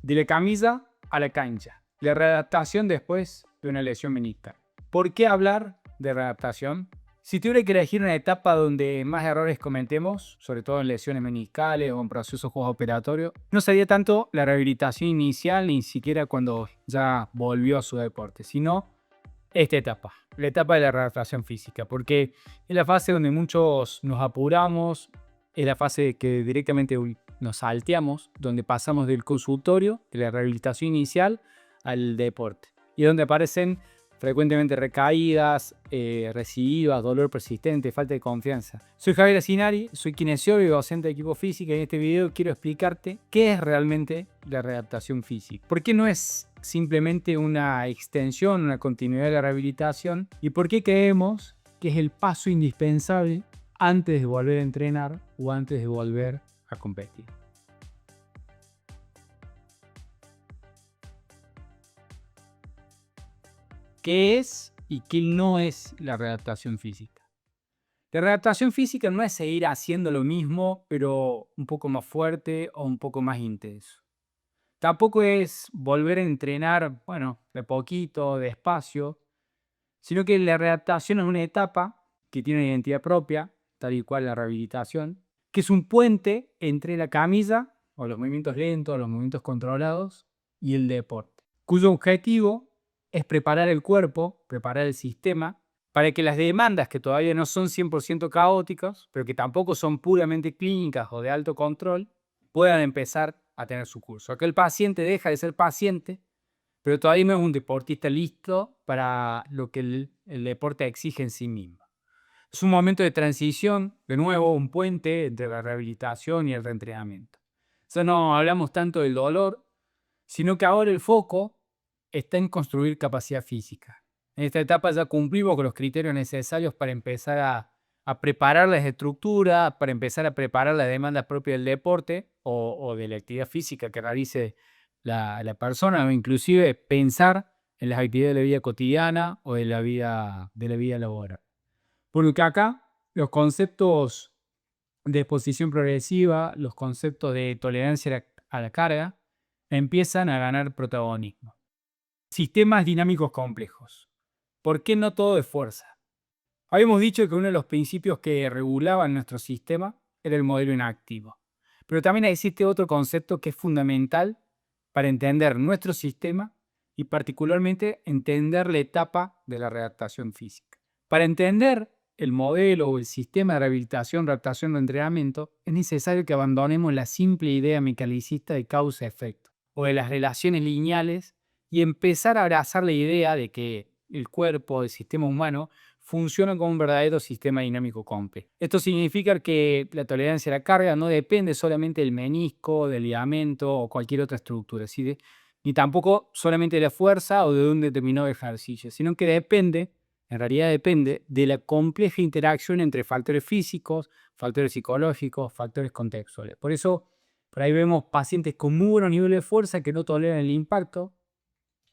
De la camisa a la cancha. La readaptación después de una lesión meniscal. ¿Por qué hablar de readaptación? Si tuviera que elegir una etapa donde más errores cometemos, sobre todo en lesiones meniscales o en procesos operatorios, no sería tanto la rehabilitación inicial ni siquiera cuando ya volvió a su deporte, sino esta etapa, la etapa de la readaptación física, porque es la fase donde muchos nos apuramos, es la fase que directamente nos salteamos, donde pasamos del consultorio, de la rehabilitación inicial, al deporte, y donde aparecen frecuentemente recaídas, recidivas, dolor persistente, falta de confianza. Soy Javier Asinari, soy kinesiólogo y docente de equipo física y en este video quiero explicarte qué es realmente la readaptación física. ¿Por qué no es simplemente una extensión, una continuidad de la rehabilitación? ¿Y por qué creemos que es el paso indispensable antes de volver a entrenar o antes de volver a competir? ¿Qué es y qué no es la readaptación física? La readaptación física no es seguir haciendo lo mismo, pero un poco más fuerte o un poco más intenso. Tampoco es volver a entrenar, bueno, de poquito, despacio, sino que la readaptación es una etapa que tiene una identidad propia, tal y cual la rehabilitación, que es un puente entre la camisa, o los movimientos lentos, los movimientos controlados, y el deporte, cuyo objetivo es preparar el cuerpo, preparar el sistema, para que las demandas que todavía no son 100% caóticas, pero que tampoco son puramente clínicas o de alto control, puedan empezar a tener su curso. Acá el paciente deja de ser paciente, pero todavía no es un deportista listo para lo que el deporte exige en sí mismo. Es un momento de transición, de nuevo un puente entre la rehabilitación y el reentrenamiento. Ya no hablamos tanto del dolor, sino que ahora el foco está en construir capacidad física. En esta etapa ya cumplimos con los criterios necesarios para empezar a preparar las estructuras, para empezar a preparar la demanda propia del deporte o de la actividad física que realice la persona, o inclusive pensar en las actividades de la vida cotidiana o de la vida laboral. Por lo que acá los conceptos de exposición progresiva, los conceptos de tolerancia a la carga, empiezan a ganar protagonismo. Sistemas dinámicos complejos. ¿Por qué no todo es fuerza? Habíamos dicho que uno de los principios que regulaban nuestro sistema era el modelo inactivo. Pero también existe otro concepto que es fundamental para entender nuestro sistema y particularmente entender la etapa de la readaptación física. Para entender el modelo o el sistema de rehabilitación, readaptación o entrenamiento, es necesario que abandonemos la simple idea mecanicista de causa-efecto o de las relaciones lineales y empezar a abrazar la idea de que el cuerpo, el sistema humano, funciona como un verdadero sistema dinámico complejo. Esto significa que la tolerancia a la carga no depende solamente del menisco, del ligamento o cualquier otra estructura, ¿sí? Ni tampoco solamente de la fuerza o de un determinado ejercicio, sino que en realidad depende de la compleja interacción entre factores físicos, factores psicológicos, factores contextuales. Por eso, por ahí vemos pacientes con muy buenos niveles de fuerza que no toleran el impacto,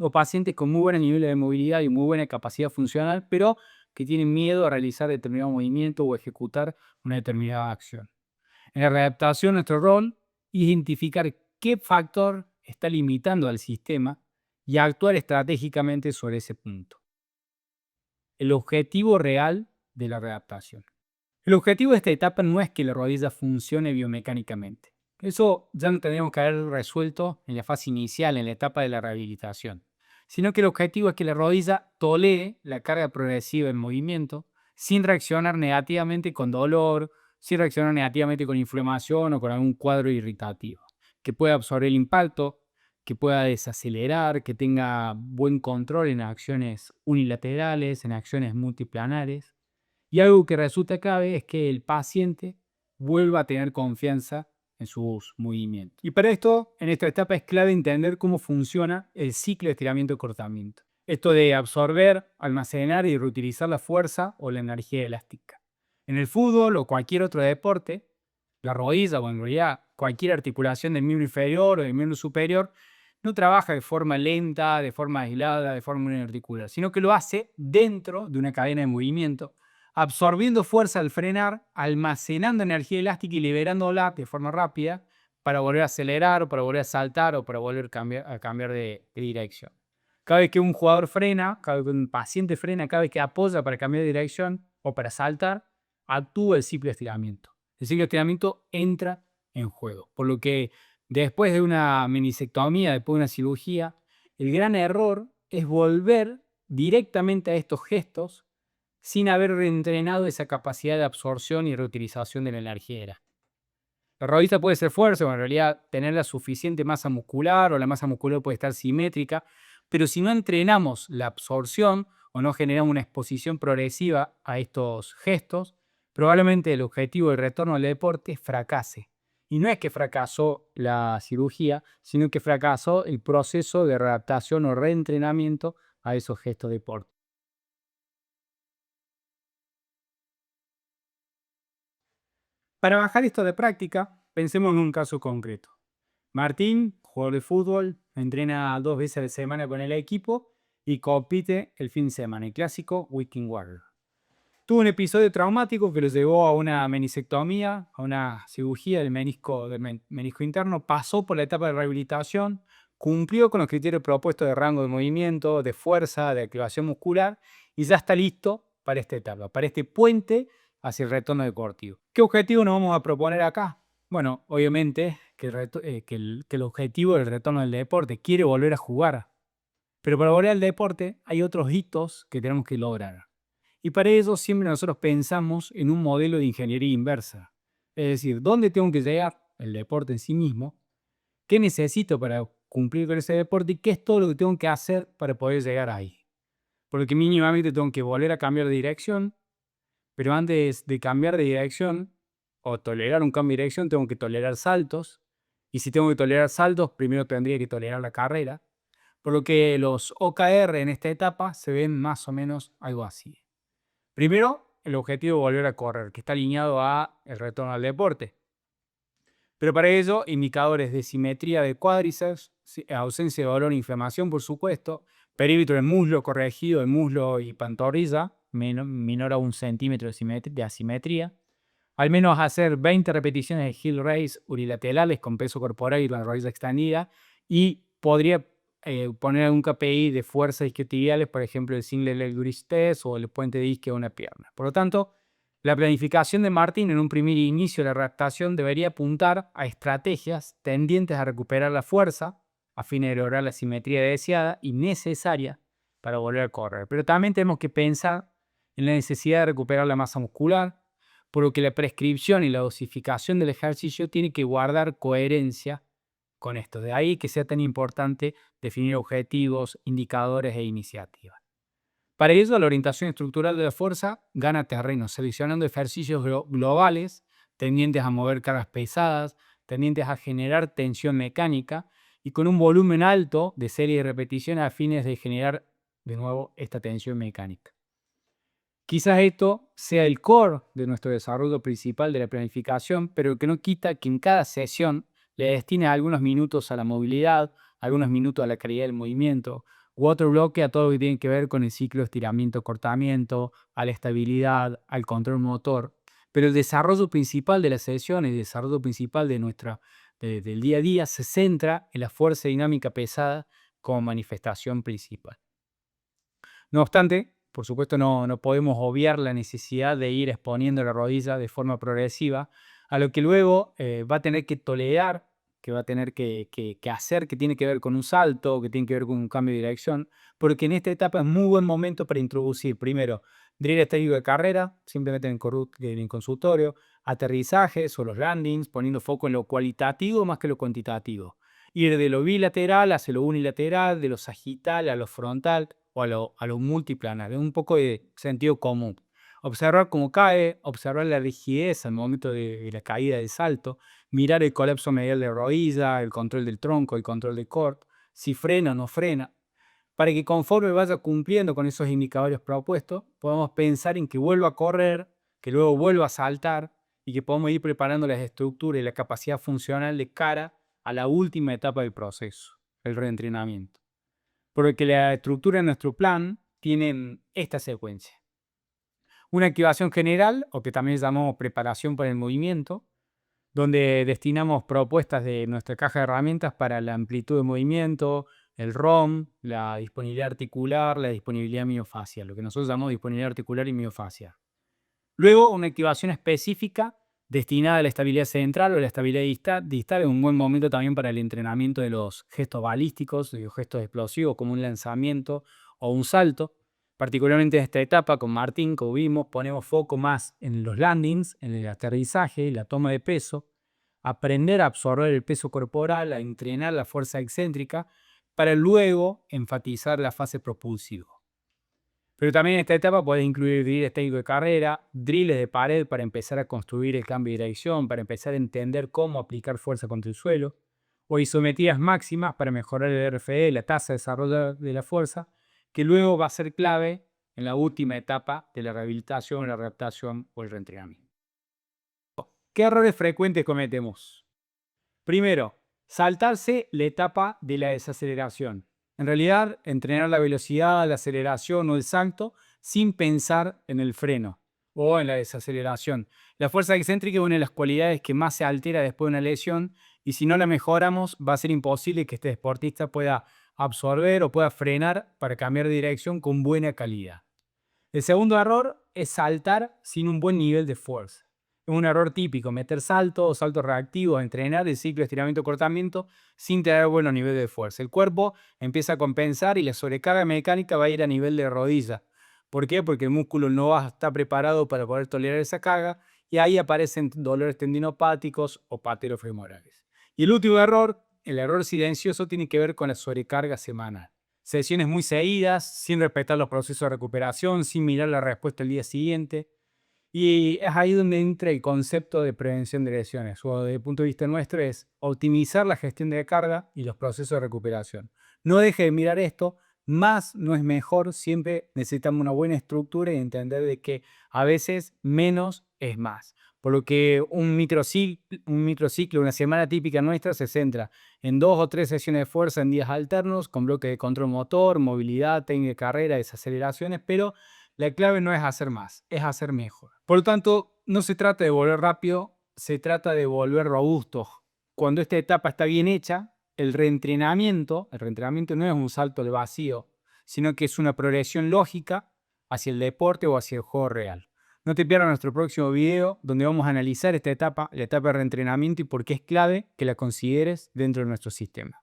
o pacientes con muy buenos niveles de movilidad y muy buena capacidad funcional, pero que tienen miedo a realizar determinado movimiento o ejecutar una determinada acción. En la readaptación, nuestro rol es identificar qué factor está limitando al sistema y actuar estratégicamente sobre ese punto. El objetivo real de la readaptación. El objetivo de esta etapa no es que la rodilla funcione biomecánicamente. Eso ya lo tenemos que haber resuelto en la fase inicial, en la etapa de la rehabilitación. Sino que el objetivo es que la rodilla tolere la carga progresiva en movimiento sin reaccionar negativamente con dolor, sin reaccionar negativamente con inflamación o con algún cuadro irritativo. Que pueda absorber el impacto, que pueda desacelerar, que tenga buen control en acciones unilaterales, en acciones multiplanares. Y algo que resulta clave es que el paciente vuelva a tener confianza en sus movimientos. Y para esto, en esta etapa es clave entender cómo funciona el ciclo de estiramiento y cortamiento. Esto de absorber, almacenar y reutilizar la fuerza o la energía elástica. En el fútbol o cualquier otro deporte, la rodilla o en realidad cualquier articulación del miembro inferior o del miembro superior no trabaja de forma lenta, de forma aislada, de forma uniarticular, sino que lo hace dentro de una cadena de movimiento, absorbiendo fuerza al frenar, almacenando energía elástica y liberándola de forma rápida para volver a acelerar, o para volver a saltar, o para volver a cambiar de dirección. Cada vez que un jugador frena, cada vez que un paciente frena, cada vez que apoya para cambiar de dirección o para saltar, actúa el ciclo de estiramiento. El ciclo de estiramiento entra en juego. Por lo que después de una menisectomía, después de una cirugía, el gran error es volver directamente a estos gestos sin haber reentrenado esa capacidad de absorción y reutilización de la energía. La rodilla puede ser fuerza, o en realidad tener la suficiente masa muscular, o la masa muscular puede estar simétrica, pero si no entrenamos la absorción o no generamos una exposición progresiva a estos gestos, probablemente el objetivo del retorno al deporte fracase. Y no es que fracasó la cirugía, sino que fracasó el proceso de readaptación o reentrenamiento a esos gestos de deporte. Para bajar esto de práctica, pensemos en un caso concreto. Martín, jugador de fútbol, entrena 2 veces a la semana con el equipo y compite el fin de semana, el clásico Weekend Warrior. Tuvo un episodio traumático que lo llevó a una menisectomía, a una cirugía del menisco interno, pasó por la etapa de rehabilitación, cumplió con los criterios propuestos de rango de movimiento, de fuerza, de activación muscular y ya está listo para esta etapa, para este puente hacia el retorno deportivo. ¿Qué objetivo nos vamos a proponer acá? Bueno, obviamente que el objetivo del retorno del deporte quiere volver a jugar, pero para volver al deporte hay otros hitos que tenemos que lograr. Y para eso siempre nosotros pensamos en un modelo de ingeniería inversa. Es decir, ¿dónde tengo que llegar el deporte en sí mismo? ¿Qué necesito para cumplir con ese deporte? ¿Y qué es todo lo que tengo que hacer para poder llegar ahí? Porque mínimamente tengo que volver a cambiar de dirección, pero antes de cambiar de dirección o tolerar un cambio de dirección, tengo que tolerar saltos. Y si tengo que tolerar saltos, primero tendría que tolerar la carrera. Por lo que los OKR en esta etapa se ven más o menos algo así. Primero, el objetivo de volver a correr, que está alineado a el retorno al deporte. Pero para ello, indicadores de simetría de cuádriceps, ausencia de dolor e inflamación, por supuesto, perímetro del muslo corregido, de muslo y pantorrilla, menor a 1 centímetro de asimetría. Al menos hacer 20 repeticiones de heel raise unilaterales con peso corporal y la rodilla extendida. Y podría poner un KPI de fuerza isquiotibiales, por ejemplo, el single leg bridge test o el puente de isquio a una pierna. Por lo tanto, la planificación de Martín en un primer inicio de la readaptación debería apuntar a estrategias tendientes a recuperar la fuerza a fin de lograr la simetría deseada y necesaria para volver a correr. Pero también tenemos que pensar en la necesidad de recuperar la masa muscular, por lo que la prescripción y la dosificación del ejercicio tiene que guardar coherencia con esto. De ahí que sea tan importante definir objetivos, indicadores e iniciativas. Para ello, la orientación estructural de la fuerza gana terreno, seleccionando ejercicios globales tendientes a mover cargas pesadas, tendientes a generar tensión mecánica y con un volumen alto de serie de repeticiones a fines de generar de nuevo esta tensión mecánica. Quizás esto sea el core de nuestro desarrollo principal de la planificación, pero que no quita que en cada sesión le destine algunos minutos a la movilidad, algunos minutos a la calidad del movimiento, u otro bloque a todo lo que tiene que ver con el ciclo de estiramiento-cortamiento, a la estabilidad, al control motor. Pero el desarrollo principal de la sesión, el desarrollo principal del día a día, se centra en la fuerza dinámica pesada como manifestación principal. No obstante, por supuesto no podemos obviar la necesidad de ir exponiendo la rodilla de forma progresiva a lo que luego va a tener que tolerar, que va a tener que hacer, que tiene que ver con un salto, que tiene que ver con un cambio de dirección, porque en esta etapa es muy buen momento para introducir primero drill estático de carrera, simplemente en el consultorio, aterrizajes o los landings, poniendo foco en lo cualitativo más que lo cuantitativo. Ir de lo bilateral hacia lo unilateral, de lo sagital a lo frontal o a lo multiplanar, un poco de sentido común. Observar cómo cae, observar la rigidez al momento de la caída del salto, mirar el colapso medial de rodilla, el control del tronco, el control del core, si frena o no frena, para que conforme vaya cumpliendo con esos indicadores propuestos, podamos pensar en que vuelva a correr, que luego vuelva a saltar y que podamos ir preparando las estructuras y la capacidad funcional de cara a la última etapa del proceso, el reentrenamiento. Porque la estructura de nuestro plan tiene esta secuencia. Una activación general, o que también llamamos preparación para el movimiento, donde destinamos propuestas de nuestra caja de herramientas para la amplitud de movimiento, el ROM, la disponibilidad articular, la disponibilidad miofacial, lo que nosotros llamamos disponibilidad articular y miofacial. Luego, una activación específica destinada a la estabilidad central o la estabilidad distal es un buen momento también para el entrenamiento de los gestos balísticos, de los gestos explosivos como un lanzamiento o un salto. Particularmente en esta etapa con Martín, como vimos, ponemos foco más en los landings, en el aterrizaje y la toma de peso, aprender a absorber el peso corporal, a entrenar la fuerza excéntrica, para luego enfatizar la fase propulsiva. Pero también en esta etapa puedes incluir drills técnicos de carrera, drills de pared para empezar a construir el cambio de dirección, para empezar a entender cómo aplicar fuerza contra el suelo, o isometidas máximas para mejorar el RFE, la tasa de desarrollo de la fuerza, que luego va a ser clave en la última etapa de la rehabilitación, la readaptación o el reentrenamiento. ¿Qué errores frecuentes cometemos? Primero, saltarse la etapa de la desaceleración. En realidad, entrenar la velocidad, la aceleración o el salto sin pensar en el freno o en la desaceleración. La fuerza excéntrica es una de las cualidades que más se altera después de una lesión y si no la mejoramos va a ser imposible que este deportista pueda absorber o pueda frenar para cambiar de dirección con buena calidad. El segundo error es saltar sin un buen nivel de fuerza. Es un error típico, meter salto o salto reactivo, entrenar el ciclo de estiramiento-cortamiento sin tener buenos niveles de fuerza. El cuerpo empieza a compensar y la sobrecarga mecánica va a ir a nivel de rodilla. ¿Por qué? Porque el músculo no va a estar preparado para poder tolerar esa carga y ahí aparecen dolores tendinopáticos o paterofemorales. Y el último error, el error silencioso, tiene que ver con la sobrecarga semanal. Sesiones muy seguidas, sin respetar los procesos de recuperación, sin mirar la respuesta el día siguiente. Y es ahí donde entra el concepto de prevención de lesiones, o desde el punto de vista nuestro es optimizar la gestión de carga y los procesos de recuperación. No deje de mirar esto, más no es mejor, siempre necesitamos una buena estructura y entender de que a veces menos es más. Por lo que un microciclo, una semana típica nuestra se centra en 2 o 3 sesiones de fuerza en días alternos, con bloques de control motor, movilidad, técnica de carrera, desaceleraciones, pero la clave no es hacer más, es hacer mejor. Por lo tanto, no se trata de volver rápido, se trata de volver robusto. Cuando esta etapa está bien hecha, el reentrenamiento no es un salto al vacío, sino que es una progresión lógica hacia el deporte o hacia el juego real. No te pierdas nuestro próximo video donde vamos a analizar esta etapa, la etapa de reentrenamiento y por qué es clave que la consideres dentro de nuestro sistema.